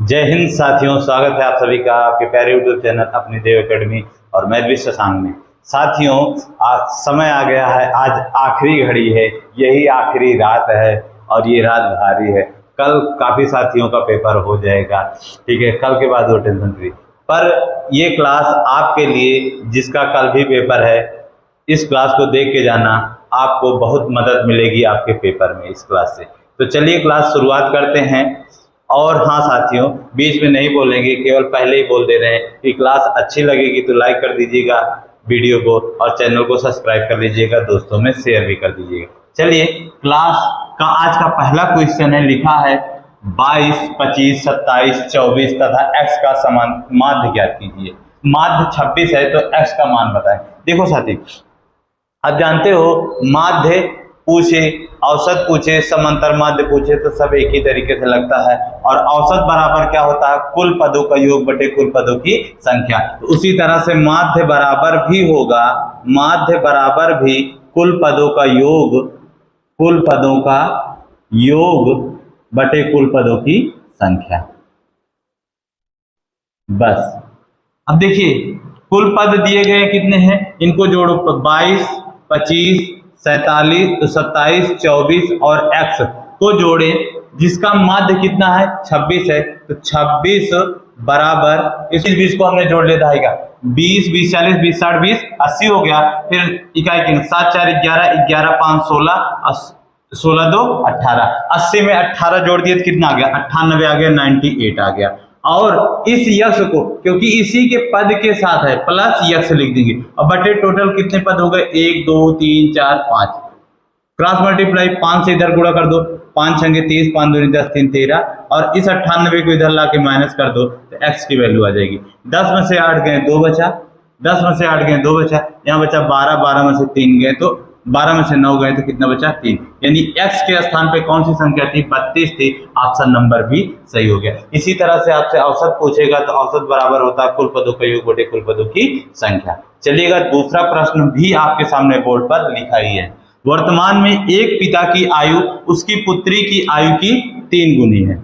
जय हिंद साथियों, स्वागत है आप सभी का आपके प्यारे यूट्यूब चैनल अपनी देव एकेडमी और मैं शशांक में। साथियों, आज समय आ गया है, आज आखिरी घड़ी है, यही आखिरी रात है और ये रात भारी है। कल काफ़ी साथियों का पेपर हो जाएगा, ठीक है, कल के बाद वो टेंशन फ्री। पर ये क्लास आपके लिए जिसका कल भी पेपर है, इस क्लास को देख के जाना, आपको बहुत मदद मिलेगी आपके पेपर में इस क्लास से। तो चलिए क्लास शुरुआत करते हैं। और हाँ साथियों, बीच में नहीं बोलेंगे, केवल पहले ही बोल दे रहे हैं कि क्लास अच्छी लगेगी तो लाइक कर दीजिएगा वीडियो को और चैनल को सब्सक्राइब कर लीजिएगा, दोस्तों में शेयर भी कर दीजिएगा। चलिए क्लास का आज का पहला क्वेश्चन है, लिखा है 22, 25, 27, 24 तथा x का समान माध्य ज्ञात कीजिए। माध्य 26 है तो x का मान बताएं। देखो साथी, आप जानते हो माध्य पूछे, औसत पूछे, समांतर माध्य पूछे तो सब एक ही तरीके से लगता है। और औसत बराबर क्या होता है? कुल पदों का योग बटे कुल पदों की संख्या। तो उसी तरह से माध्य बराबर भी होगा, माध्य बराबर भी कुल पदों का योग, कुल पदों का योग बटे कुल पदों की संख्या। बस अब देखिए, कुल पद दिए गए कितने हैं, इनको जोड़ो। 22, 25, 47, 27, 24 और x को जोड़े, जिसका माध्य कितना है? 26 है। तो 26 बराबर इस 20 को हमने जोड़ लेता है, 20, 20, 40, 20, 60, 20, 80 हो गया। फिर इकाई 7, 4, 11, 11, 5, 16, 16, 2, 18। 80 में 18 जोड़ दिए तो कितना आ गया? 98 आ गया, 98 आ गया। और इस यक्ष को, क्योंकि इसी के पद के साथ है, प्लस यक्ष लिख देंगे। और बटे टोटल कितने पद हो गए? 1, 2, 3, 4, 5। क्रॉस मल्टीप्लाई 5 से इधर गुणा कर दो, 5 छंगे 30, 5 दूनी 10, 3 13। और इस 98 को इधर ला के माइनस कर दो तो x की वैल्यू आ जाएगी। 10 में से 8 गए 2 बचा, 10 में से 8 गए 2 बचा, यहाँ बचा 12, 12 में से 3 गए तो 12 में से 9 गए तो कितना बचा? 3। यानी x के स्थान पे कौन सी संख्या थी? 32 थी। ऑप्शन नंबर भी सही हो गया। इसी तरह से आपसे औसत पूछेगा तो औसत बराबर होता है कुल पदों का योग बटे कुल पदों की संख्या। चलिएगा, दूसरा प्रश्न भी आपके सामने बोर्ड पर लिखा ही है। वर्तमान में एक पिता की आयु उसकी पुत्री की आयु की 3 गुनी है।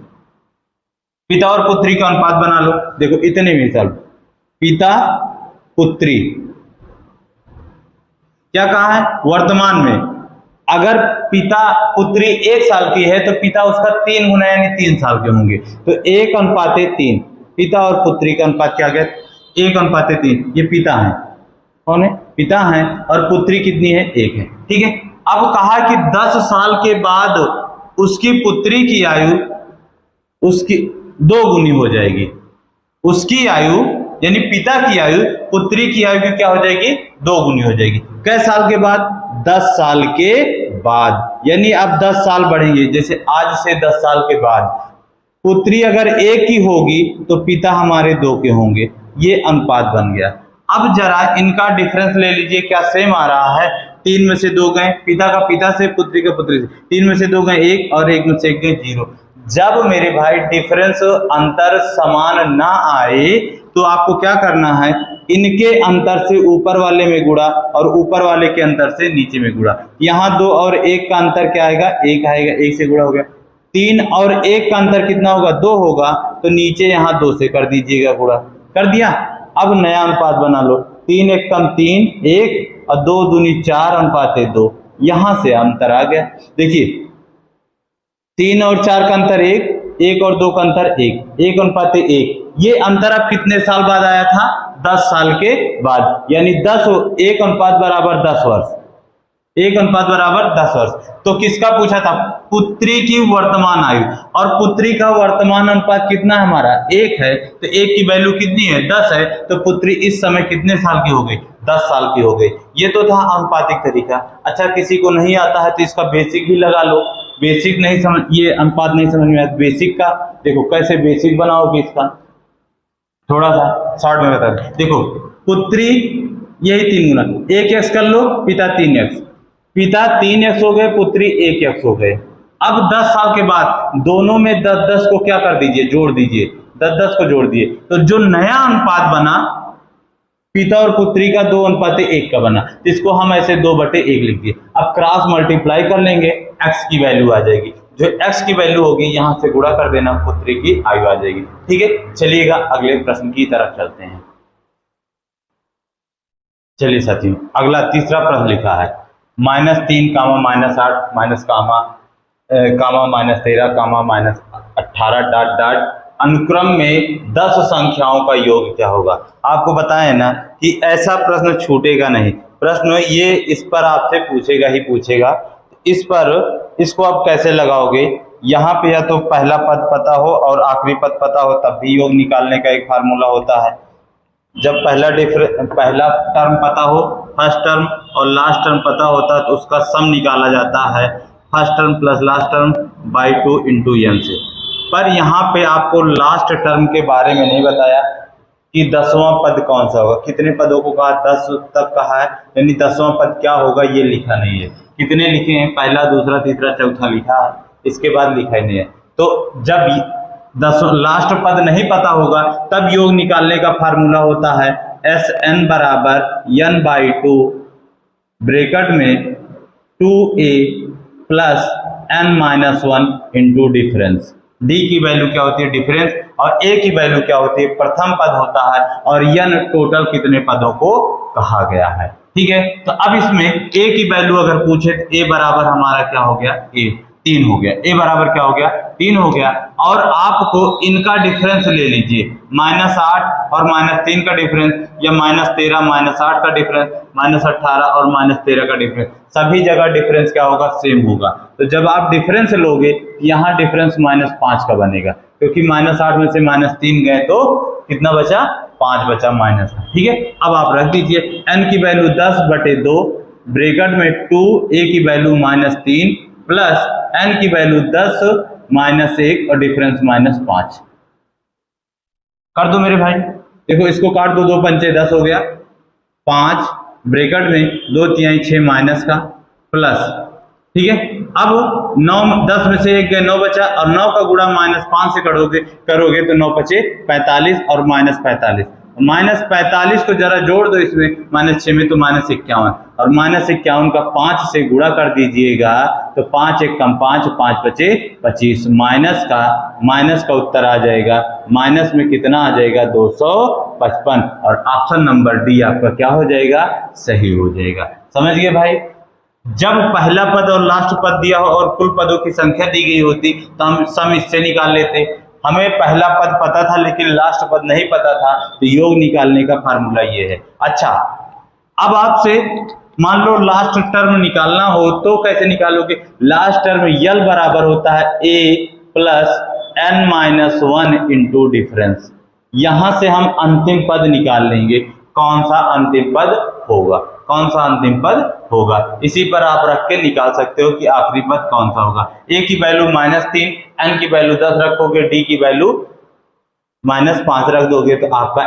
पिता और पुत्री का अनुपात बना लो। देखो इतने में चल, पिता पुत्री क्या कहा है? वर्तमान में अगर पिता पुत्री 1 साल की है तो पिता उसका 3 गुना यानी 3 साल के होंगे। तो 1:3, पिता और पुत्री का अनुपात क्या गया? 1:3। ये पिता है, कौन है? पिता है। और पुत्री कितनी है? 1 है, ठीक है। अब कहा कि 10 साल के बाद उसकी पुत्री की आयु उसकी 2 गुनी हो जाएगी। उसकी आयु यानी पिता की आयु पुत्री की आयु की क्या हो जाएगी? 2 गुनी हो जाएगी। कै साल के बाद? 10 साल के बाद। यानी अब 10 साल बढ़ेंगे, जैसे आज से 10 साल के बाद पुत्री अगर 1 की होगी तो पिता हमारे 2 के होंगे। ये अनुपात बन गया। अब जरा इनका डिफरेंस ले लीजिए, क्या सेम आ रहा है? 3 में से 2 गए, पिता का पिता से, पुत्री का पुत्री से। 3 में से 2 गए 1 और 1 में से 1 गए 0। जब मेरे भाई डिफरेंस अंतर समान ना आए तो आपको क्या करना है? इनके अंतर से ऊपर वाले में गुणा और ऊपर वाले के अंतर से नीचे में गुणा। यहाँ 2 और 1 का अंतर क्या आएगा? 1 आएगा, 1 से गुणा हो गया। 3 और 1 का अंतर कितना होगा? 2 होगा, तो नीचे यहाँ 2 से कर दीजिएगा गुणा। कर दिया। अब नया अनुपात बना लो। 3 1 कम 3, 1 और 2 दूनी 4 अनुपात 2। यहां से अंतर आ गया। देखिए 3 और 4 का अंतर 1, 1 और 2 का अंतर 1, 1:1। ये अंतर अब कितने साल बाद आया था? 10 साल के बाद। यानी 10, 1 बराबर 10 वर्ष, 1 बराबर 10 वर्ष। तो किसका पूछा था? पुत्री की वर्तमान आयु। और पुत्री का वर्तमान अनुपात कितना है हमारा? 1 है। तो 1 की वैल्यू कितनी है? 10 है। तो पुत्री इस समय कितने साल की हो गई? 10 साल की हो गई। ये तो था अनुपातिक तरीका। अच्छा, किसी को नहीं आता है तो इसका बेसिक भी लगा लो। बेसिक नहीं समझ, ये अनुपात नहीं समझ में आया, बेसिक का देखो कैसे बेसिक बनाओगे इसका, थोड़ा सा शॉर्ट में बता दो। देखो पुत्री यही 3 गुना, 1x कर लो, पिता 3x, पिता 3x हो गए, पुत्री 1x हो गए। अब 10 साल के बाद दोनों में 10-10 को क्या कर दीजिए? जोड़ दीजिए। 10-10 को जोड़ दिए तो जो नया अनुपात बना पिता और पुत्री का 2:1 का बना, इसको हम ऐसे 2/1 लिख दिए। अब क्रॉस मल्टीप्लाई कर लेंगे, x की वैल्यू आ जाएगी। जो x की वैल्यू होगी यहाँ से गुणा कर देना, पुत्री की आयु आ जाएगी। ठीक है, चलिएगा अगले प्रश्न की तरफ चलते हैं। चलिए साथियों, अगला तीसरा प्रश्न लिखा है -3 -8 माइनस कामा -13 -18 डॉट डॉट अनुक्रम में 10 संख्याओं का योग क्या होगा। आपको बताया ना कि ऐसा प्रश्न छूटेगा नहीं, प्रश्न ये इस पर आपसे पूछेगा ही पूछेगा। इस पर इसको आप कैसे लगाओगे, यहाँ पे या तो पहला पद पता हो और आखिरी पद पता हो तब भी योग निकालने का एक फार्मूला होता है। जब पहला टर्म पता हो, फर्स्ट टर्म और लास्ट टर्म पता होता है तो उसका सम निकाला जाता है first term plus last term by 2 into n से। पर यहाँ पे आपको लास्ट टर्म के बारे में नहीं बताया कि 10वां पद कौन सा होगा। कितने पदों को कहा, 10 तक कहा है, यानी 10वां पद क्या होगा ये लिखा नहीं है। कितने लिखे हैं, पहला दूसरा तीसरा चौथा लिखा है, इसके बाद लिखा ही नहीं है। तो जब 10 लास्ट पद नहीं पता होगा तब योग निकालने का फार्मूला होता है Sn बराबर n/2 ब्रैकेट में 2a plus n-1 into difference. d की वैल्यू क्या होती है, डिफरेंस, और a की वैल्यू क्या होती है, प्रथम पद होता है, और n टोटल कितने पदों को कहा गया है। ठीक है, तो अब इसमें a की वैल्यू अगर पूछे तो a बराबर हमारा क्या हो गया, a 3 हो गया। a बराबर क्या हो गया, 3 हो गया। और आपको इनका डिफरेंस ले लीजिए, -8 और -3 का डिफरेंस, या -13 -8 का डिफरेंस, -18 और -13 का डिफरेंस, सभी जगह डिफरेंस क्या होगा, सेम होगा। तो जब आप डिफरेंस लोगे यहाँ डिफरेंस -5 का बनेगा, क्योंकि -8 में से -3 गए तो कितना बचा, 5 बचा माइनस। ठीक है, अब आप रख दीजिए n की वैल्यू 10/2 ब्रैकेट में 2a की वैल्यू -3 प्लस n की वैल्यू 10 -1 और डिफरेंस -5 कर दो मेरे भाई। देखो इसको काट दो, 2 पंचे 10 हो गया, 5 ब्रैकेट में 2 तिहाई 6 माइनस का प्लस। ठीक है, अब 9 10 में से 1 गए, 9 बचा, और 9 का गुणा -5 से करोगे तो 9 पचे 45 और -45, -45 को जरा जोड़ दो इसमें, -6 में तो -51, और -51 का 5 से गुणा कर दीजिएगा तो 5 1 कम 5, 5 बचे 25, माइनस का उत्तर आ जाएगा, माइनस में कितना आ जाएगा, 255, और ऑप्शन नंबर डी आपका क्या हो जाएगा, सही हो जाएगा। समझ गए भाई। जब पहला पद और लास्ट पद दिया हो और कुल पदों की संख्या दी गई होती तो हम सम इससे निकाल लेते। हमें पहला पद पता था लेकिन लास्ट पद नहीं पता था, तो योग निकालने का फार्मूला ये है। अच्छा, अब आपसे मान लो लास्ट टर्म निकालना हो तो कैसे निकालोगे, लास्ट टर्म यल बराबर होता है a plus n-1 into difference. यहां से हम अंतिम पद निकाल लेंगे, कौन सा अंतिम पद होगा, कौन सा अंतिम पद होगा, इसी पर आप रख के निकाल सकते हो कि आखिरी पद कौन सा होगा। a की वैल्यू -3, n की वैल्यू 10 रखोगे, d की वैल्यू -5 रख दोगे तो आपका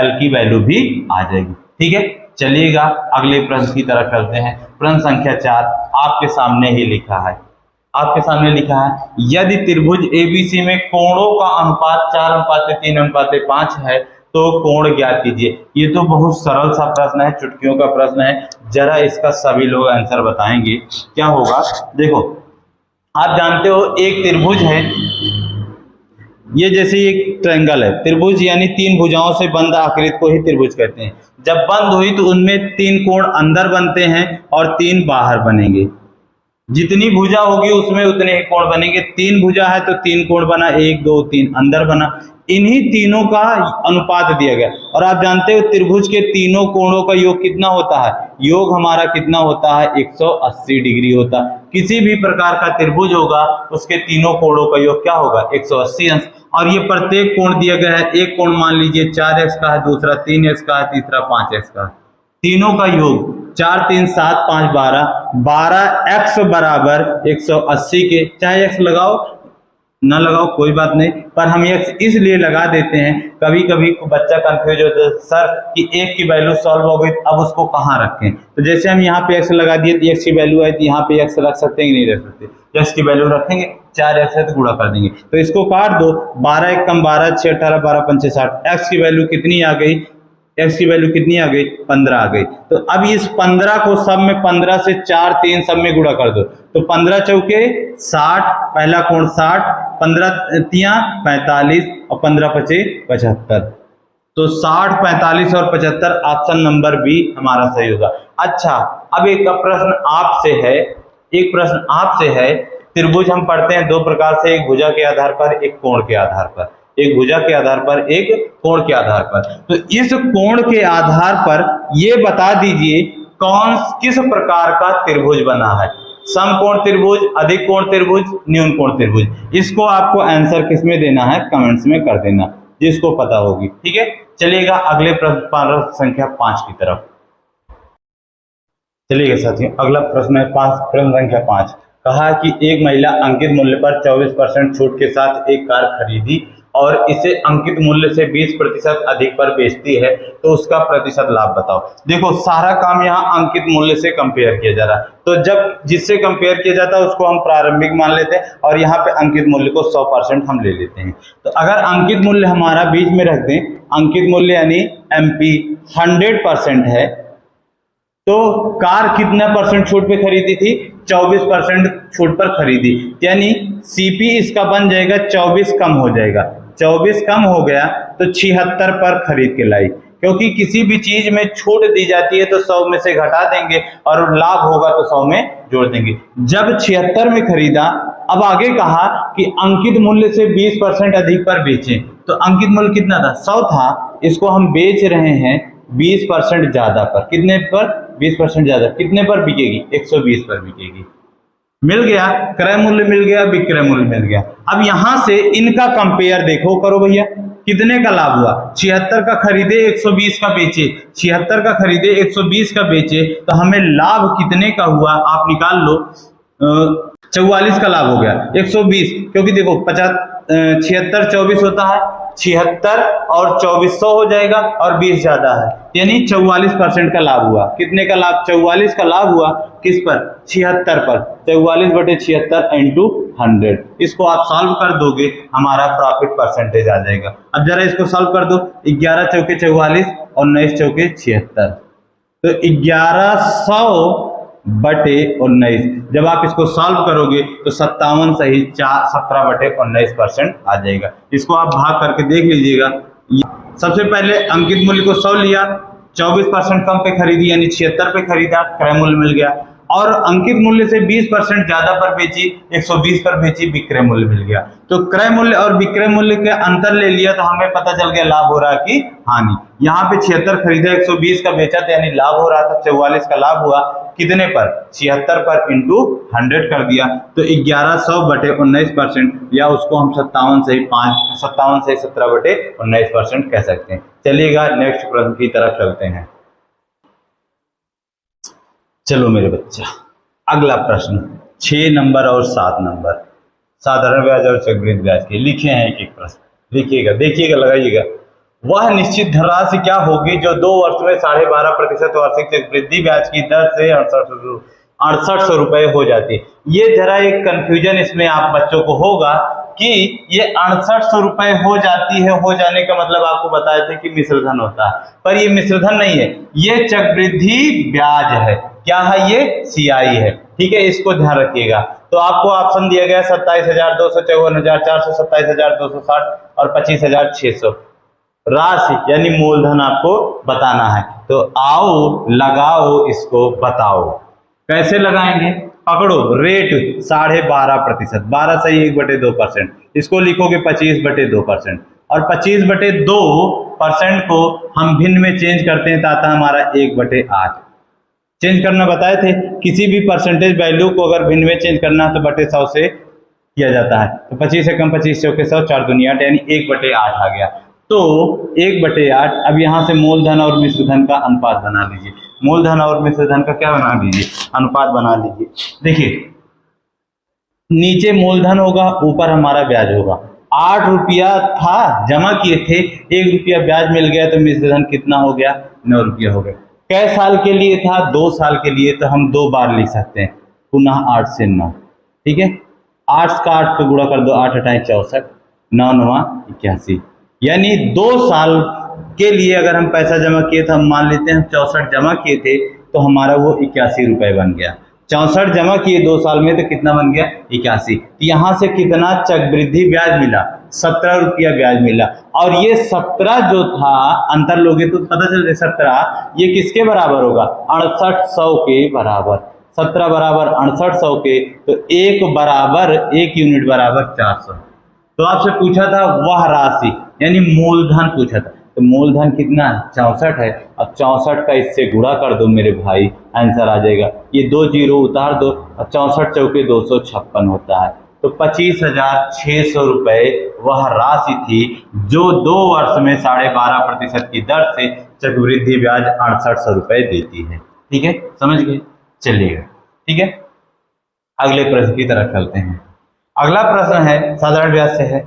l की वैल्यू भी आ जाएगी। ठीक है, चलिएगा अगले प्रश्न की तरफ चलते हैं। प्रश्न संख्या 4 आपके सामने ही लिखा है, आपके सामने लिखा है, यदि त्रिभुज ABC में कोणों का अनुपात 4:3:5 है तो कोण ज्ञात कीजिए। ये तो बहुत सरल सा प्रश्न है, चुटकियों का प्रश्न है, जरा इसका सभी लोग आंसर बताएंगे क्या होगा। देखो आप जानते हो एक त्रिभुज है, ये जैसे एक ट्रायंगल है, त्रिभुज यानी 3 भुजाओं से बंद आकृति को ही त्रिभुज कहते हैं। जब बंद हुई तो उनमें 3 कोण अंदर बनते हैं और 3 बाहर बनेंगे। जितनी भुजा होगी उसमें उतने ही कोण बनेंगे। 3 भुजा है तो 3 कोण बना, 1 2 3 अंदर बना। इन्हीं तीनों का अनुपात दिया गया, और आप जानते हो त्रिभुज के तीनों कोणों का योग कितना होता है, योग हमारा कितना होता है, 180 डिग्री होता है। किसी भी प्रकार का त्रिभुज होगा उसके तीनों कोणों का योग क्या होगा, 180 अंश। और ये प्रत्येक कोण दिया गया है, एक कोण मान लीजिए 4x का है, दूसरा 3x का है, तीसरा 5x का है। तीनों का योग 4 3 7 5 12x बराबर 180 के, चाहे x लगाओ ना लगाओ कोई बात नहीं, पर हम x इसलिए लगा देते हैं, कभी कभी बच्चा कंफ्यूज होता है सर कि एक की वैल्यू सॉल्व हो गई अब उसको कहाँ रखें। तो जैसे हम यहाँ पे x लगा दिए तो x की वैल्यू आई तो यहाँ पे x रख सकते हैं कि नहीं रख सकते, x की वैल्यू रखेंगे, 4x है तो गुणा कर देंगे। तो इसको काट दो, 12 1 कम 12 6 18 12 5 60, x की वैल्यू कितनी आ गई, x की वैल्यू कितनी आ गई, 15 आ गई। तो अब इस 15 को सब में 15 से 4 3 सब में गुणा कर दो, तो 15 चौके 60, पहला कोण 60, 15 तिया 45 और 15 पचे 75। तो 60, 45 और 75 ऑप्शन नंबर बी हमारा सही होगा। अच्छा, अब एक प्रश्न आपसे है, एक प्रश्न आपसे है। त्रिभुज हम पढ़ते हैं दो प्रकार से, एक भुजा के आधार पर, एक कोण के आधार पर। एक भुजा के आधार पर, एक कोण के आधार पर। तो इस कोण के आधार पर ये बता दीजिए कौन किस प्रकार का त्रिभुज बना है। समकोण त्रिभुज, अधिक कोण त्रिभुज, न्यून कोण त्रिभुज। इसको आपको आंसर किसमें देना है, कमेंट्स में कर देना, जिसको पता होगी। ठीक है, चलिएगा अगले प्रश्न संख्या 5 की तरफ। चलिएगा साथियों, अगला प्रश्न है प्रश्न संख्या 5। कहा कि एक महिला अंकित मूल्य पर 24% छूट के साथ एक कार खरीदी और इसे अंकित मूल्य से 20% अधिक पर बेचती है, तो उसका प्रतिशत लाभ बताओ। देखो, सारा काम यहाँ अंकित मूल्य से कंपेयर किया जा रहा है, तो जब जिससे कंपेयर किया जाता है उसको हम प्रारंभिक मान लेते हैं और यहाँ पे अंकित मूल्य को 100% हम ले लेते हैं। तो अगर अंकित मूल्य हमारा बीच में रख दें, अंकित मूल्य यानी एमपी 100% है, तो कार कितना परसेंट छूट पे खरीदी थी, 24% छूट पर खरीदी, यानी सीपी इसका बन जाएगा 24 कम हो जाएगा। 24 कम हो गया तो 76 पर खरीद के लाई, क्योंकि किसी भी चीज में छूट दी जाती है तो 100 में से घटा देंगे और लाभ होगा तो 100 में जोड़ देंगे। जब 76 में खरीदा, अब आगे कहा कि अंकित मूल्य से 20% अधिक पर बेचें, तो अंकित मूल्य कितना था, 100 था, इसको हम बेच रहे हैं 20% ज्यादा पर। कितने पर, 20% ज्यादा। कितने पर बिकेगी, 120 पर बिकेगी। मिल गया क्रय मूल्य, मिल गया विक्रय मूल्य, मिल गया। अब यहां से इनका कंपेयर देखो, करो भैया, कितने का लाभ हुआ, 76 का खरीदे 120 का बेचे, 76 का खरीदे 120 का बेचे, तो हमें लाभ कितने का हुआ आप निकाल लो। 44 का लाभ हो गया, 120, क्योंकि देखो 76 24 होता है, 76 और 2400 हो जाएगा और 20 ज्यादा है, यानी 44% का लाभ हुआ। कितने का लाभ, 44 का लाभ हुआ, किस पर, 76 पर। 44/76 इंटू 100, इसको आप सॉल्व कर दोगे, हमारा प्रॉफिट परसेंटेज आ जाएगा। अब जरा इसको सॉल्व कर दो, 11 चौके 44 और 19 चौके 76, तो 1100/19। जब आप इसको सॉल्व करोगे तो 57 सही 17/19% आ जाएगा। इसको आप भाग करके देख लीजिएगा। सबसे पहले अंकित मूल्य को 100 लिया, 24% कम पे खरीदी यानी 76 पे खरीदा, क्रय मूल्य मिल गया, और अंकित मूल्य से 20% ज्यादा पर बेची, 120 पर बेची, विक्रय मूल्य मिल गया। तो क्रय मूल्य और विक्रय मूल्य के अंतर ले लिया तो हमें पता चल गया लाभ हो रहा है कि हानि। यहाँ पे 76 खरीदा, 120 का बेचा था, यानी लाभ हो रहा था, 44 का लाभ हुआ, कितने पर, 76 पर इंटू 100 कर दिया, तो 1100/19%, या उसको हम 57 से 17/19% कह सकते हैं। चलिएगा नेक्स्ट प्रश्न की तरफ चलते हैं। चलो मेरे बच्चा, अगला प्रश्न 6 नंबर और 7 नंबर, साधारण ब्याज और चक्रवृद्धि ब्याज के लिखे हैं एक एक प्रश्न। लिखिएगा, देखिएगा, लगाइएगा। वह निश्चित धनराशि क्या होगी जो 2 वर्ष में 12.5% वार्षिक चक्रवृद्धि ब्याज की दर से 6800 रुपए हो जाती है। ये जरा एक कंफ्यूजन इसमें आप बच्चों को होगा कि ये 6800 रुपए हो जाती है, हो जाने का मतलब आपको बताए थे कि मिश्रधन होता है, पर ये मिश्रधन नहीं है, ये चक्रवृद्धि ब्याज है। क्या है ये, सीआई है। ठीक है, इसको ध्यान रखिएगा। तो आपको ऑप्शन दिया गया 27,200, 54,400, 27,260 और 25,600 राशि यानी मूलधन आपको बताना है। तो आओ लगाओ, इसको बताओ। कैसे लगाएंगे, पकड़ो, रेट 12.5%, 12 सही 1/2%, इसको लिखोगे 25/2%, और 25/2% को हम भिन्न में चेंज करते हैं तो आता है हमारा 1/8। चेंज करना बताए थे, किसी भी परसेंटेज वैल्यू को अगर भिन्न में चेंज करना है तो 100 से किया जाता है। तो 25 से कम 25 चौके 100, 4 दूनी 8, यानी 1/8 आ गया। तो 1/8, अब यहाँ से मूलधन और मिश्रधन का अनुपात बना लीजिए। मूलधन और मिश्रधन का क्या बना लीजिए, अनुपात बना लीजिए। देखिए, नीचे मूलधन होगा, ऊपर हमारा ब्याज होगा। 8 रुपया था, जमा किए थे, 1 रुपया ब्याज मिल गया, तो मिश्रधन कितना हो गया, 9 रुपया हो गया। कै साल के लिए था, 2 साल के लिए, तो हम 2 बार लिख सकते हैं, पुनः 8 से 9। ठीक है, 8 का 8 को गुणा कर दो, 8 × 8 = 64, 9 × 9 = 81, यानी 2 साल के लिए अगर हम पैसा जमा किए तो हम मान लेते हैं हम 64 जमा किए थे, तो हमारा वो 81 रुपये बन गया। 64 जमा किए 2 साल में तो कितना बन गया 81। तो यहाँ से कितना चक्रवृद्धि ब्याज मिला 17 रुपया ब्याज मिला। और ये 17 जो था अंतर लोगे तो पता चलता 17 ये किसके बराबर होगा 6800 के बराबर। 17 बराबर 6800 के, तो 1 यूनिट बराबर 400। तो आपसे पूछा था वह राशि यानी मूलधन पूछा था, तो मूलधन कितना 64 है। अब 64 का इससे गुणा कर दो मेरे भाई, आंसर आ जाएगा। ये 2 जीरो उतार दो और 64 चौके 256 होता है। तो 25,600 रुपये वह राशि थी जो 2 वर्ष में 12.5% की दर से चक्रवृद्धि ब्याज 6800 रुपये देती है। ठीक है, समझ गए, चलिएगा। ठीक है, अगले प्रश्न की तरफ चलते हैं। अगला प्रश्न है साधारण ब्याज से है।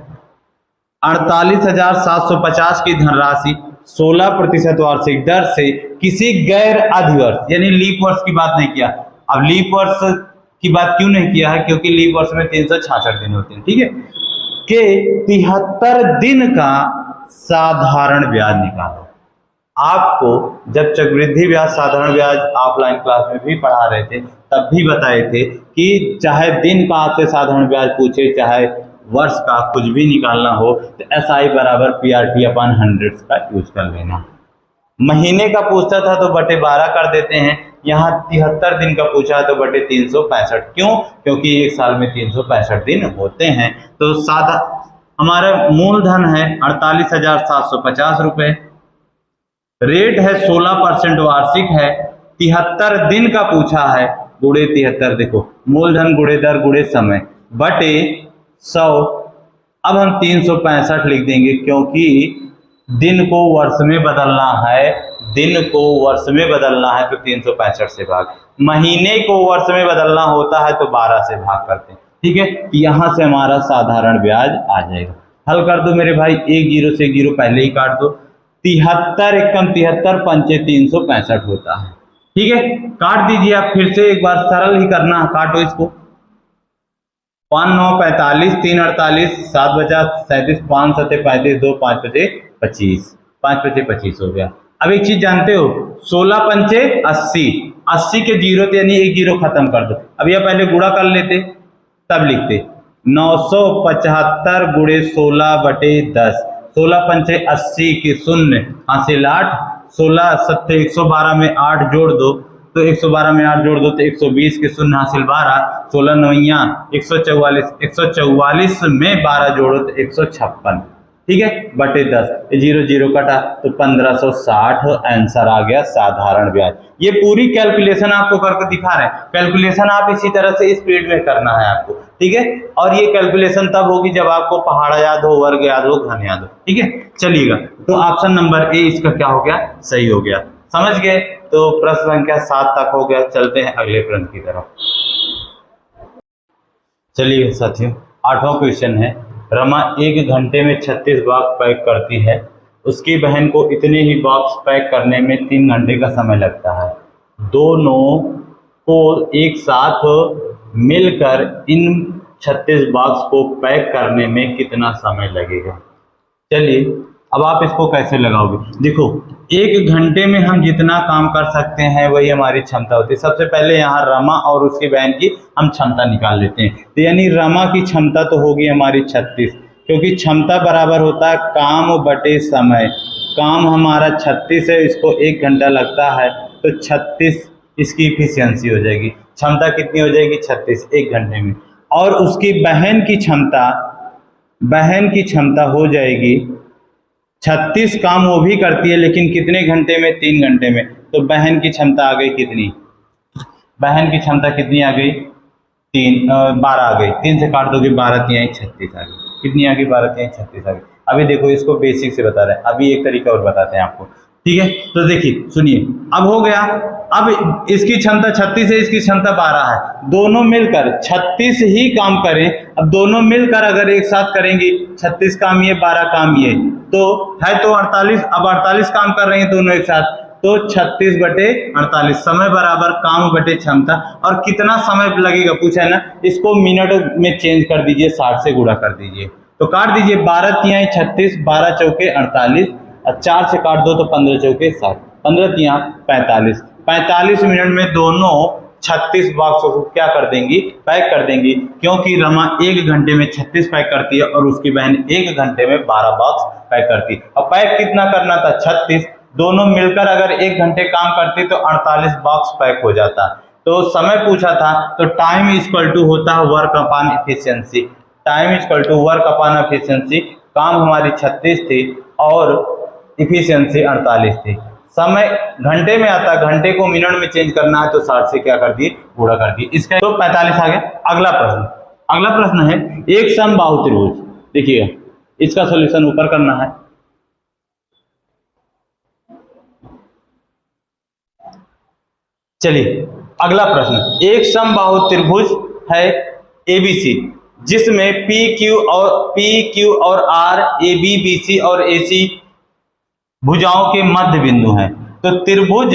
48,750 की धनराशि 16% वार्षिक दर से किसी गैर अधिवर्ष यानी लीप वर्ष की बात नहीं किया। अब लीप वर्ष की बात क्यों नहीं किया है, क्योंकि लीप वर्ष में 366 दिन होते हैं। ठीक है, के 73 दिन का साधारण ब्याज निकालो। आपको जब चक्रवृद्धि ब्याज साधारण ब्याज ऑफलाइन क्लास में भी पढ़ा रहे थे तब भी बताए थे कि चाहे दिन का आपसे साधारण ब्याज पूछे चाहे वर्ष का कुछ भी निकालना हो तो SI बराबर PRT/100 का यूज कर लेना। महीने का पूछता था तो बटे 12 कर देते हैं। यहाँ 73 दिन का पूछा है तो बटे 365। क्यों? क्योंकि एक साल में 365 दिन होते हैं। तो साधा हमारा मूलधन है 48,750 रुपये, रेट है 16% वार्षिक है, 73 दिन का पूछा है, गुणे 73, देखो मूलधन गुणे दर गुणे समय बटे 100। अब हम 365 लिख देंगे क्योंकि दिन को वर्ष में बदलना है, दिन को वर्ष में बदलना है तो 365 से भाग, महीने को वर्ष में बदलना होता है तो 12 से भाग करते हैं। ठीक है, यहाँ से हमारा साधारण ब्याज आ जाएगा। हल कर दो मेरे भाई, 1 जीरो से 1 जीरो पहले ही काट दो। 73 एकम 73 पंचे 365 होता है। ठीक है, काट दीजिए आप, फिर से एक बार सरल ही करना है, काटो इसको। 5 9 45, 3 48, 7 बचा 37, 5 7 35, 2 5 बचे 25, 5 बचे 25 हो गया। अब एक चीज जानते हो, 16 पंचे 80, 80 के जीरो थे यानी 1 जीरो खत्म कर दो। अब यह पहले गुणा कर लेते तब लिखते 975 गुणे 16 बटे 10, 16 पंचे 80 के 0 हासिल 8, 16 सत्ते 112 में 8 जोड़ दो तो 112 में 8 जोड़ दो तो 120 के 0 हासिल 12, 16 9 144, 144 में 12 जोड़ो तो 156। ठीक है, बटे 10, जीरो जीरो कटा तो 1560 आंसर आ गया साधारण ब्याज। ये पूरी कैलकुलेशन आपको करके दिखा रहे हैं। कैलकुलेशन आप इसी तरह से स्पीड में करना है आपको। ठीक है, और ये कैलकुलेशन तब होगी जब आपको पहाड़ा याद हो, वर्ग याद हो, घन याद हो। ठीक है, चलिएगा। तो ऑप्शन नंबर ए इसका क्या हो गया, सही हो गया। समझ गए? तो प्रश्न संख्या 7 तक हो गया। चलते हैं अगले प्रश्न की तरफ। चलिए साथियों, 8वां क्वेश्चन है। रमा 1 घंटे में 36 बॉक्स पैक करती है, उसकी बहन को इतने ही बॉक्स पैक करने में 3 घंटे का समय लगता है। दोनों को एक साथ मिलकर इन 36 बॉक्स को पैक करने में कितना समय लगेगा? चलिए, अब आप इसको कैसे लगाओगे? देखो, 1 घंटे में हम जितना काम कर सकते हैं वही हमारी क्षमता होती है। सबसे पहले यहाँ रमा और उसकी बहन की हम क्षमता निकाल लेते हैं। तो यानी रमा की क्षमता तो होगी हमारी 36, क्योंकि क्षमता बराबर होता है काम बटे समय। काम हमारा 36 है, इसको 1 घंटा लगता है तो 36 इसकी इफिशियंसी हो जाएगी। क्षमता कितनी हो जाएगी? 36 1 घंटे में। और उसकी बहन की क्षमता हो जाएगी 36। काम वो भी करती है लेकिन कितने घंटे में? 3 घंटे में। तो बहन की क्षमता आ गई कितनी? बहन की क्षमता कितनी आ गई? 12 आ गई। 3 से काट दोगे 12 3 36 आ गई। कितनी आ गई? 12 3 36 आ गई। अभी देखो, इसको बेसिक से बता रहे हैं, अभी एक तरीका और बताते हैं आपको। ठीक है, तो देखिए सुनिए, अब हो गया। अब इसकी क्षमता 36 है, इसकी क्षमता 12 है। दोनों मिलकर 36 ही काम करें। अब दोनों मिलकर अगर एक साथ करेंगी, 36 काम ये 12 काम ये, तो है तो 48। अब 48 काम कर रहे हैं दोनों एक साथ, तो 36 बटे 48 समय बराबर काम बटे क्षमता। और कितना समय लगेगा पूछा है ना, इसको मिनट में चेंज कर दीजिए, 60 से गुणा कर दीजिए। तो काट दीजिए, 12 3 36, 12 चौके 48, और 4 से काट दो तो 15 चौके 60, 15 तिया 45, 45 मिनट में दोनों 36 बॉक्सों को क्या कर देंगी, पैक कर देंगी, क्योंकि रमा 1 घंटे में 36 पैक करती है और उसकी बहन 1 घंटे में 12 बॉक्स पैक करती है। और पैक कितना करना था, 36, दोनों मिलकर अगर 1 घंटे काम करती तो 48 बॉक्स पैक हो जाता। तो समय पूछा था तो टाइम इक्वल टू होता है work upon efficiency, time equal to work upon efficiency. काम हमारी 36 थी और इफिशिएंसी 48 थी। समय घंटे में आता, घंटे को मिनट में चेंज करना है तो 60 से क्या कर दिए, गुणा कर दिए। इसका तो 45 आ गया। अगला प्रश्न है एक समबाहु त्रिभुज। देखिएगा इसका सॉल्यूशन ऊपर करना है। चलिए अगला प्रश्न, एक समबाहु त्रिभुज है एबीसी जिसमें पी क्यू और R, A B B C और ए सी भुजाओं के मध्य बिंदु हैं। तो त्रिभुज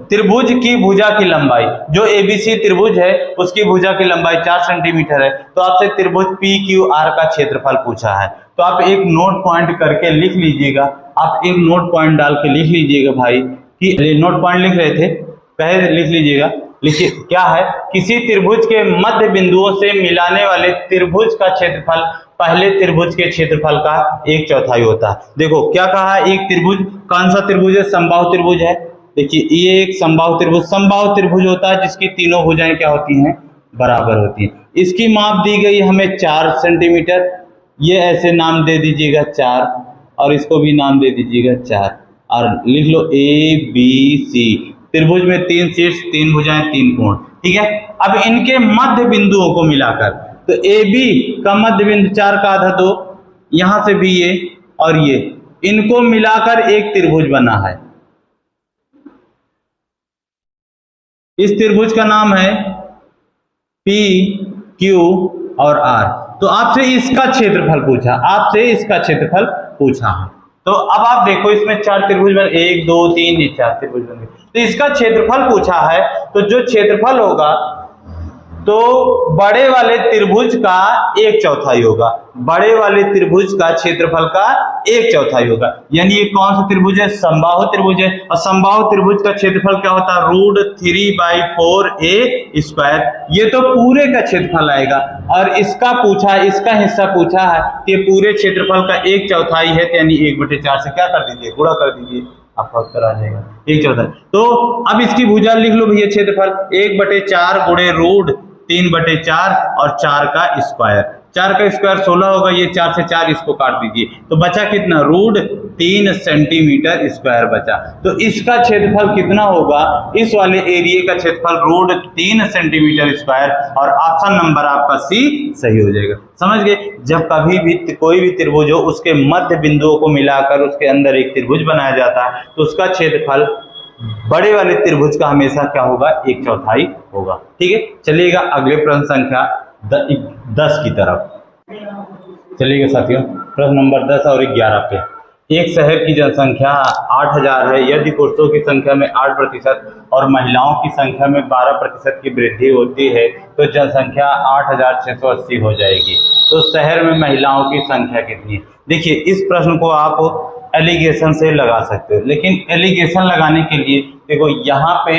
त्रिभुज की भुजा की लंबाई, जो एबीसी त्रिभुज है उसकी भुजा की लंबाई 4 सेंटीमीटर है। तो आपसे त्रिभुज पी क्यू आर का क्षेत्रफल पूछा है। तो आप एक नोट पॉइंट करके लिख लीजिएगा, आप एक नोट पॉइंट डाल के लिख लीजिएगा भाई कि नोट पॉइंट लिख रहे थे, पहले लिख लीजिएगा। लिखिए क्या है, किसी त्रिभुज के मध्य बिंदुओं से मिलाने वाले त्रिभुज का क्षेत्रफल पहले त्रिभुज के क्षेत्रफल का 1/4 होता है। देखो क्या कहा है, एक त्रिभुज, कौन सा त्रिभुज है, समबाहु त्रिभुज है। देखिए ये एक समबाहु त्रिभुज होता है जिसकी तीनों भुजाएं क्या होती हैं, बराबर होती हैं। इसकी माप दी गई हमें 4 सेंटीमीटर, ये ऐसे नाम दे दीजिएगा 4 और इसको भी नाम दे दीजिएगा 4 और लिख लो ए बी सी। त्रिभुज में 3 शीर्ष, 3 भुजाएं, 3 कोण, ठीक है। अब इनके मध्य बिंदुओं को मिलाकर, तो ए बी का मध्य बिंदु 4 का आधा 2, यहां से भी ये और ये, इनको मिलाकर एक त्रिभुज बना है। इस त्रिभुज का नाम है पी क्यू और आर। तो आपसे इसका क्षेत्रफल पूछा है। तो अब आप देखो इसमें 4 त्रिभुज बन, 1 2 3 ये 4 त्रिभुज बन गए। तो इसका क्षेत्रफल पूछा है, तो जो क्षेत्रफल होगा तो बड़े वाले त्रिभुज का 1/4 होगा, बड़े वाले त्रिभुज का क्षेत्रफल का 1/4 होगा। यानी ये कौन सा त्रिभुज है, समबाहु त्रिभुज है। और समबाहु त्रिभुज का क्षेत्रफल क्या होता है, √3/4a²। ये तो पूरे का क्षेत्रफल आएगा और इसका हिस्सा पूछा है कि पूरे क्षेत्रफल का 1/4 है, यानी 1/4 से क्या कर दीजिए, गुणा कर दीजिए, आपका उत्तर आ जाएगा 1/4। तो अब इसकी भुजा लिख लो भैया, क्षेत्रफल 1/4 गुणे √3/4 और 4 का स्क्वायर, 4 का स्क्वायर 16 होगा, ये 4 से 4 इसको काट दीजिए तो बचा कितना, √3 सेंटीमीटर स्क्वायर बचा। तो इसका क्षेत्रफल कितना होगा, इस वाले एरिया का क्षेत्रफल √3 सेंटीमीटर स्क्वायर, और ऑप्शन नंबर आपका सी सही हो जाएगा। समझ गए, जब कभी भी कोई भी त्रिभुज हो उसके मध्य बिंदुओं को मिलाकर उसके अंदर एक त्रिभुज बनाया जाता है तो उसका क्षेत्रफल बड़े वाले त्रिभुज का हमेशा क्या होगा, 1/4 होगा। ठीक है, चलिएगा अगले प्रश्न संख्या 10 की तरफ चलिएगा साथियों। प्रश्न नंबर 10 और 11 पे, एक शहर की जनसंख्या 8000 है। यदि पुरुषों की संख्या में 8% और महिलाओं की संख्या में 12% की वृद्धि होती है तो जनसंख्या 8680 हो जाएगी। तो शहर में महिलाओं की संख्या कितनी है। देखिए इस प्रश्न को आप एलिगेशन से लगा सकते हो, लेकिन एलिगेशन लगाने के लिए देखो यहाँ पे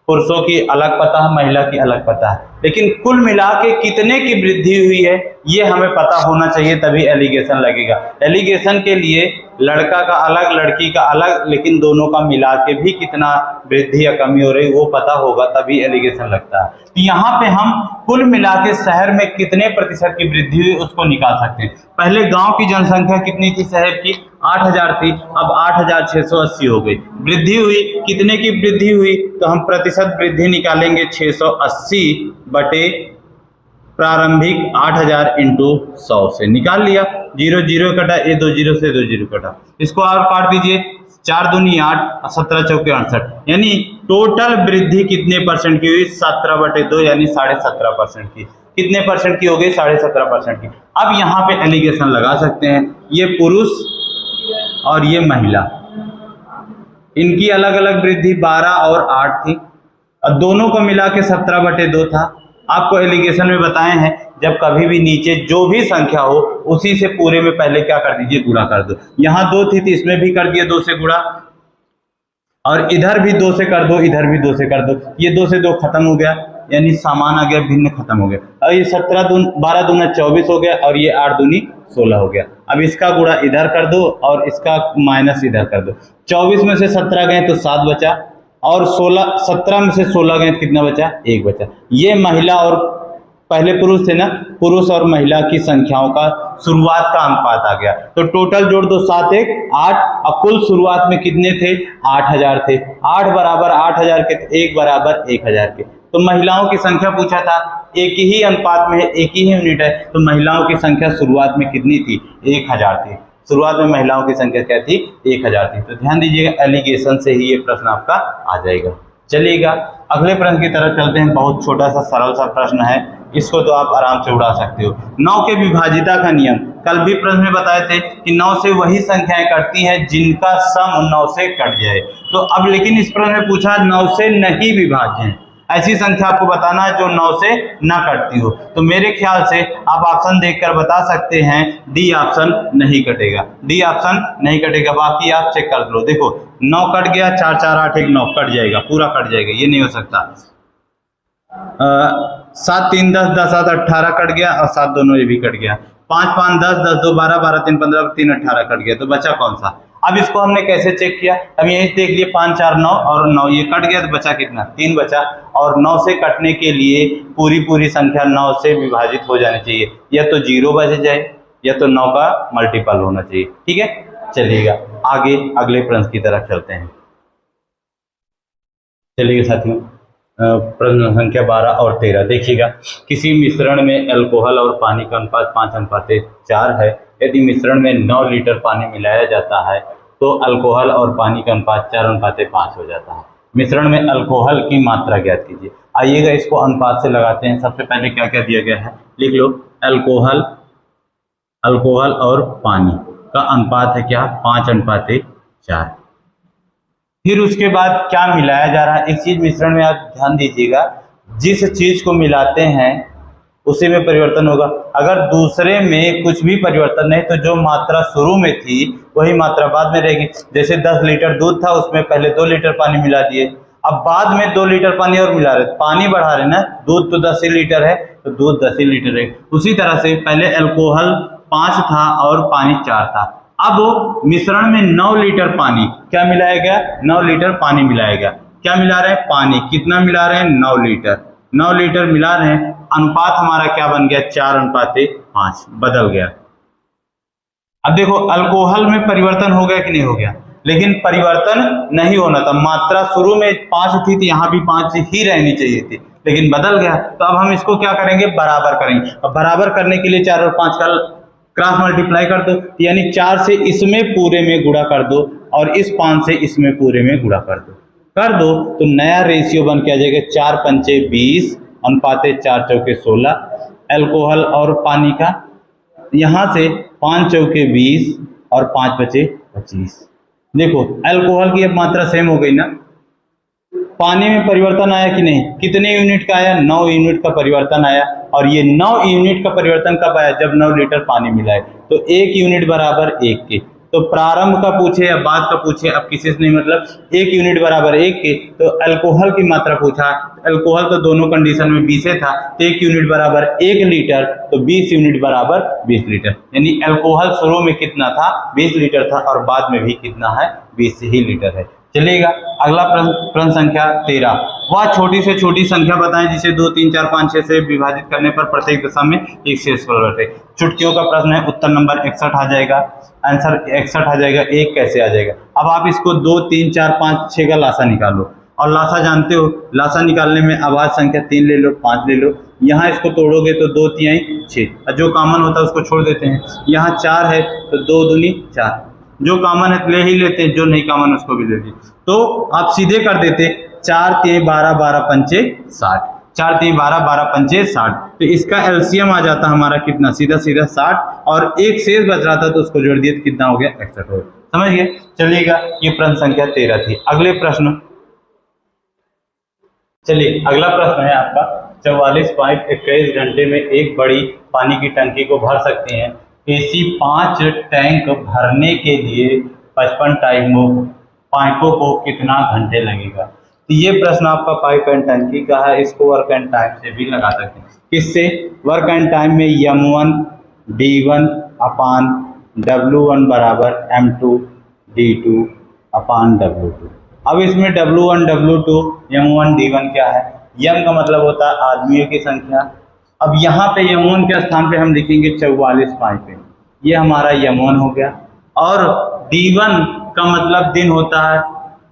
पुरुषों की अलग पता है, महिला की अलग पता है, लेकिन कुल मिला के कितने की वृद्धि हुई है ये हमें पता होना चाहिए, तभी एलिगेशन लगेगा। एलिगेशन के लिए लड़का का अलग लड़की का अलग, लेकिन दोनों का मिला के भी कितना वृद्धि या कमी हो रही वो पता होगा तभी एलिगेशन लगता है। तो यहाँ पे हम कुल मिला के शहर में कितने प्रतिशत की वृद्धि हुई उसको निकाल सकते हैं। पहले गांव की जनसंख्या कितनी थी, शहर की 8000 थी, अब 8680 हो गई। वृद्धि हुई, कितने की वृद्धि हुई, तो हम प्रतिशत वृद्धि निकालेंगे 680 बटे प्रारंभिक 8000 इंटू 100 से निकाल लिया, 0 0 कटा, ये 2 0 से 2 0 कटा, इसको और काट दीजिए, 4 दूनी 8, 17 चौके 68, यानी टोटल वृद्धि कितने परसेंट की हुई, 17/2 यानी 17.5% की। कितने परसेंट की हो गई, 17.5% की। अब यहाँ पे एलिगेशन लगा सकते हैं, ये पुरुष और ये महिला, इनकी अलग अलग वृद्धि 12 और 8 थी और दोनों को मिला के 17/2 था। आपको एलिगेशन में बताए हैं जब कभी भी नीचे जो भी संख्या हो उसी से पूरे में पहले क्या कर दीजिए, गुणा कर दो। यहाँ 2 थी तो इसमें भी कर दिया 2 से गुणा, और इधर भी 2 से कर दो, इधर भी 2 से कर दो। ये 2 से 2 खत्म हो गया, यानी सामान आ गया, भिन्न खत्म हो गया। और ये 12 दूना 24 हो गया, और ये 8 दूनी 16 हो गया। अब इसका गुणा इधर कर दो और इसका माइनस इधर कर दो। 24 में से 17 गए तो 7 बचा, और 17 में से 16 गए तो कितना बचा, 1 बचा। ये महिला और पहले पुरुष थे ना, पुरुष और महिला की संख्याओं का शुरुआत का अनुपात आ गया। तो टोटल जोड़ दो, 7 1 8, और कुल शुरुआत में कितने थे, 8000 थे। 8 बराबर 8000 के, 1 बराबर 1000 के। तो महिलाओं की संख्या पूछा था, एक ही अनुपात में है, एक ही यूनिट है, तो महिलाओं की संख्या शुरुआत में कितनी थी, 1000 थी। शुरुआत में महिलाओं की संख्या क्या थी, 1000 थी। तो ध्यान दीजिएगा, एलिगेशन से ही ये प्रश्न आपका आ जाएगा। चलिएगा अगले प्रश्न की तरफ चलते हैं। बहुत छोटा सा सरल सा प्रश्न है, इसको तो आप आराम से उड़ा सकते हो। 9 के विभाजिता का नियम, कल भी प्रश्न में बताए थे कि 9 से वही संख्याएं कटती हैं जिनका सम 9 से कट जाए। तो अब लेकिन इस प्रश्न में पूछा 9 से नहीं विभाज्य है, ऐसी संख्या आपको बताना है जो 9 से ना कटती हो। तो मेरे ख्याल से आप ऑप्शन देखकर बता सकते हैं, डी ऑप्शन नहीं कटेगा, डी ऑप्शन नहीं कटेगा। बाकी आप चेक कर लो, देखो 9 कट गया, 4 4 8 1 9 कट जाएगा, पूरा कट जाएगा, ये नहीं हो सकता। 7 3 10 10 7 18 कट गया, और 7 दोनों ये भी कट गया। 5 5 10 10 2 12 12 3 15 3 18 कट गया। तो बचा कौन सा? अब इसको हमने कैसे चेक किया, अब यही देख लिए 5 4 9 और 9 ये कट गया, तो बचा कितना, 3 बचा। और 9 से कटने के लिए पूरी संख्या 9 से विभाजित हो जानी चाहिए, या तो 0 बच जाए या तो 9 का मल्टीपल होना चाहिए। ठीक है, चलिएगा आगे अगले प्रश्न की तरफ चलते हैं। चलिए साथियों, प्रश्न संख्या 12 और 13 देखिएगा। किसी मिश्रण में अल्कोहल और पानी का अनुपात 5:4 है। यदि मिश्रण में 9 लीटर पानी मिलाया जाता है तो अल्कोहल और पानी का अनुपात 4:5 हो जाता है। मिश्रण में अल्कोहल की मात्रा ज्ञात कीजिए। आइएगा इसको अनुपात से लगाते हैं। सबसे पहले क्या क्या दिया गया है, लिख लो। अल्कोहल और पानी का अनुपात है क्या, 5:4। फिर उसके बाद क्या मिलाया जा रहा है, एक चीज मिश्रण में आप ध्यान दीजिएगा, जिस चीज को मिलाते हैं उसी में परिवर्तन होगा। अगर दूसरे में कुछ भी परिवर्तन नहीं तो जो मात्रा शुरू में थी वही मात्रा बाद में रहेगी। जैसे 10 लीटर दूध था, उसमें पहले 2 लीटर पानी मिला दिए, अब बाद में 2 लीटर पानी और मिला रहे, पानी बढ़ा रहे ना, दूध तो 10 ही लीटर है तो दूध 10 ही लीटर है। उसी तरह से पहले अल्कोहल 5 था और पानी 4 था। अब मिश्रण में 9 लीटर पानी क्या मिलाया गया, 9 लीटर पानी मिलाया गया। क्या मिला रहे हैं, पानी। कितना मिला रहे हैं, 9 लीटर। 9 लीटर मिला रहे हैं, अनुपात हमारा क्या बन गया, 4:5 बदल गया। अब देखो अल्कोहल में परिवर्तन हो गया कि नहीं हो गया, लेकिन परिवर्तन नहीं होना था। मात्रा शुरू में 5 थी तो यहाँ भी 5 ही रहनी चाहिए थी, लेकिन बदल गया। तो अब हम इसको क्या करेंगे, बराबर करेंगे। अब बराबर करने के लिए 4 और 5 का क्रॉस मल्टीप्लाई कर दो, यानी 4 से इसमें पूरे में गुणा कर दो और इस 5 से इसमें पूरे में गुणा कर दो तो नया रेशियो बन के आ जाएगा 4 पंचे 20 अनुपाते 4 चौके 16। अल्कोहल और पानी का यहाँ से 5 चौके 20 और 5 बचे 25। देखो अल्कोहल की अब मात्रा सेम हो गई ना, पानी में परिवर्तन आया कि नहीं, कितने यूनिट का आया, 9 यूनिट का परिवर्तन आया। और ये 9 यूनिट का परिवर्तन कब आया, जब 9 लीटर पानी मिला है। तो 1 यूनिट बराबर 1 के, तो प्रारंभ का पूछे या बाद का पूछे, अब किसी से नहीं मतलब, 1 यूनिट बराबर 1 के। तो अल्कोहल की मात्रा पूछा, अल्कोहल तो दोनों कंडीशन में 20 था, तो 1 यूनिट बराबर 1 लीटर, तो 20 यूनिट बराबर 20 लीटर। यानी अल्कोहल शुरू में कितना था, 20 लीटर था, और बाद में भी कितना है, 20 ही लीटर है। चलिएगा अगला प्रश्न संख्या 13। वह छोटी से छोटी संख्या बताएं जिसे 2 3 4 5 6 से विभाजित करने पर प्रत्येक दशा में एक शेषफल रहे। चुटकियों का प्रश्न है, उत्तर नंबर 61 आ जाएगा, आंसर 61 आ जाएगा। 1 कैसे आ जाएगा, अब आप इसको 2 3 4 5 6 का लासा निकालो, और लासा जानते हो, लासा निकालने में आवाज संख्या 3 ले लो, 5 ले लो। यहाँ इसको तोड़ोगे तो 2 3 6, जो कॉमन होता है उसको छोड़ देते हैं। यहाँ 4 है तो 2 दूनी 4, जो कॉमन है ले ही लेते हैं, जो नहीं कॉमन उसको भी ले लीजिए। तो आप सीधे कर देते, 4 3 12 12 पंचे 60, 4 3 12 12 पंचे 60। तो इसका एलसीएम आ जाता हमारा कितना, सीधा सीधा 60, और एक शेष बच रहा था तो उसको जोड़ दिए तो कितना हो गया, 61 हो गया। समझ गए। चलिएगा ये प्रश्न संख्या 13 थी। अगले प्रश्न, चलिए अगला प्रश्न है आपका 44 पाइप 21 घंटे में एक बड़ी पानी की टंकी को भर सकती हैं। ऐसी 5 टैंक भरने के लिए 55 पाइपों को कितना घंटे लगेगा। तो ये प्रश्न आपका पाइप एंड टंकी का है, इसको वर्क एंड टाइम से भी लगा सकते हैं। किससे? वर्क एंड टाइम में m1 d1 अपान w1 बराबर m2 d2 अपान w2। अब इसमें w1 w2 m1 d1 क्या है? m का मतलब होता है आदमियों की संख्या। अब यहाँ पे m1 के स्थान पे हम लिखेंगे 44 पाइपें, ये हमारा m1 हो गया। और d1 का मतलब दिन होता है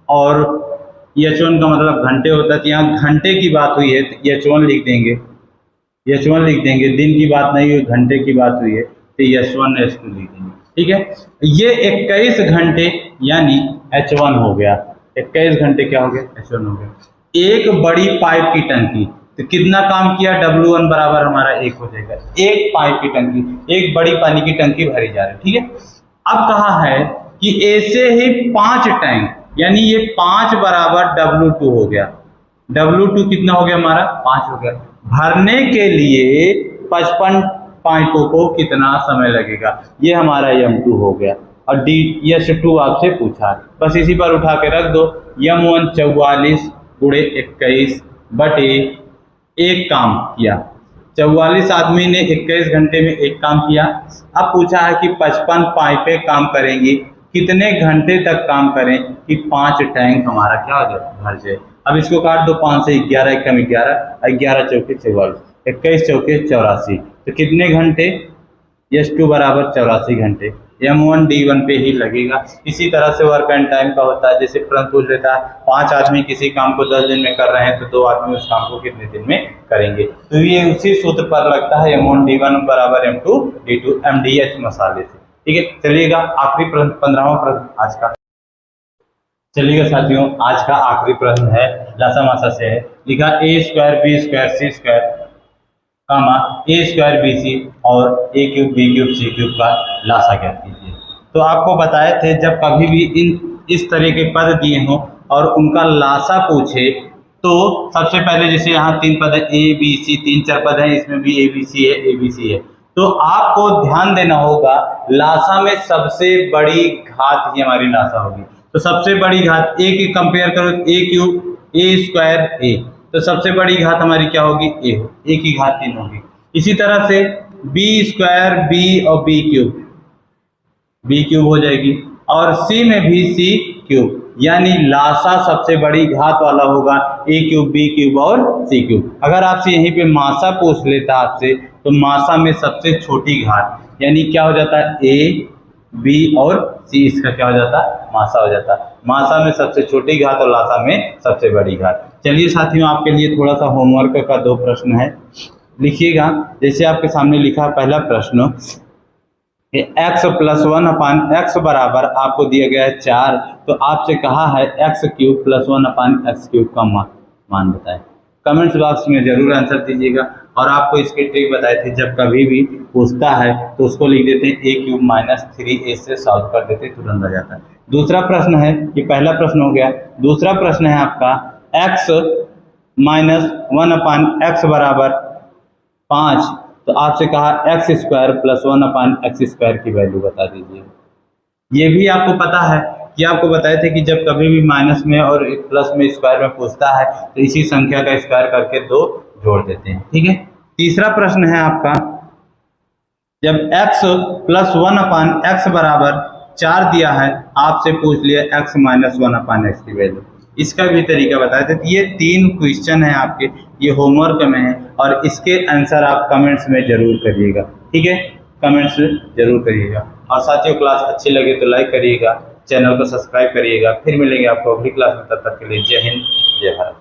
और h1 का मतलब घंटे होता है। तो यहाँ घंटे की बात हुई है तो h1 लिख देंगे, h1 लिख देंगे। दिन की बात नहीं हुई, घंटे की बात हुई है तो h1 h2 लिख देंगे। ठीक है, ये 21 घंटे यानी h1 हो गया। 21 घंटे क्या हो गया? h1 हो गया। एक बड़ी पाइप की टंकी, तो कितना काम किया? w1 बराबर हमारा 1 हो जाएगा। एक पाइप की टंकी, एक बड़ी पानी की टंकी भरी जा रही है। ठीक है, अब कहा है कि ऐसे ही 5 टैंक, यानी ये 5 बराबर w2 हो गया। w2 कितना हो गया हमारा? 5 हो गया। भरने के लिए 55 पाइपों को कितना समय लगेगा? ये हमारा m2 हो गया। और s2 आपसे पूछा, बस इसी पर उठा के रख दो। m1 44 गुणे 21 बटे एक काम किया। 44 आदमी ने 21 घंटे में एक काम किया। अब पूछा है कि 55 पाइपें काम करेंगी, कितने घंटे तक काम करें कि 5 टैंक हमारा क्या हो जाए? भर जाए। अब इसको काट दो, 5 से 11 कम 11, 11 चौके 44, 21 चौके 84, तो कितने घंटे? s2 बराबर 84 घंटे। m1 d1 पे ही लगेगा। इसी तरह से वर्क एंड टाइम का होता है। जैसे प्रश्न पूछ लेता है 5 आदमी किसी काम को 10 दिन में कर रहे हैं तो 2 आदमी उस काम को कितने दिन में करेंगे। तो ये उसी सूत्र पर लगता है, m1 d1 बराबर m2 d2 mdh मसाले से। ठीक है, चलिएगा आखिरी प्रश्न, 15वां प्रश्न आज का। चलिएगा साथियों, आज का आखिरी प्रश्न है, लासा मासा से है। लिखा a² b² c² कामा a² bc और a³ b³ c³ का लासा ज्ञात कीजिए। तो आपको बताए थे जब कभी भी इस तरह के पद दिए हों और उनका लासा पूछे तो सबसे पहले, जैसे यहाँ 3 पद है a b c, 3-4 पद है, इसमें भी a b c है, तो आपको ध्यान देना होगा लासा में सबसे बड़ी घात ही हमारी लासा होगी। तो सबसे बड़ी घात a की कंपेयर करो, a³ a², तो सबसे बड़ी घात हमारी क्या होगी? a की घात 3 होगी। इसी तरह से b² b और b³ हो जाएगी, और c में भी c³, यानी लासा सबसे बड़ी घात वाला होगा a³ b³ और c³। अगर आपसे यहीं पे मासा पूछ लेता आपसे, तो मासा में सबसे छोटी घात यानी क्या हो जाता है? a b और c, इसका क्या हो जाता है? मासा हो जाता है। मासा में सबसे छोटी घात और लासा में सबसे बड़ी घात। चलिए साथियों, आपके लिए थोड़ा सा होमवर्क का 2 प्रश्न है, लिखिएगा। जैसे आपके सामने लिखा पहला प्रश्न, x + 1 अपान x बराबर आपको दिया गया है 4, तो आपसे कहा है x³ + 1 अपान x³ का मान बताएं। कमेंट्स बॉक्स में जरूर आंसर दीजिएगा। और आपको इसके ट्रिक बताए थे, जब कभी भी पूछता है तो उसको लिख देते हैं a³ - 3a से सॉल्व कर देते, तुरंत आ जाता है। दूसरा प्रश्न है, ये पहला प्रश्न हो गया। दूसरा प्रश्न है आपका x - 1 अपान x बराबर 5, तो आपसे कहा x² + 1 अपान x² की वैल्यू बता दीजिए। ये भी आपको पता है कि आपको बताए थे कि जब कभी भी माइनस में और प्लस में स्क्वायर में पूछता है तो इसी संख्या का स्क्वायर करके 2 जोड़ देते हैं। ठीक है, तीसरा प्रश्न है आपका, जब x + 1 अपान x बराबर 4 दिया है, आपसे पूछ लिया x - 1 अपान x की वैल्यू। इसका भी तरीका बताए थे। ये 3 क्वेश्चन है आपके, ये होमवर्क में है, और इसके आंसर आप कमेंट्स में जरूर करिएगा। ठीक है, कमेंट्स जरूर करिएगा। और साथियों, क्लास अच्छी लगे तो लाइक करिएगा, चैनल को सब्सक्राइब करिएगा। फिर मिलेंगे आपको अगली क्लास में, तब तक के लिए जय हिंद, जय भारत।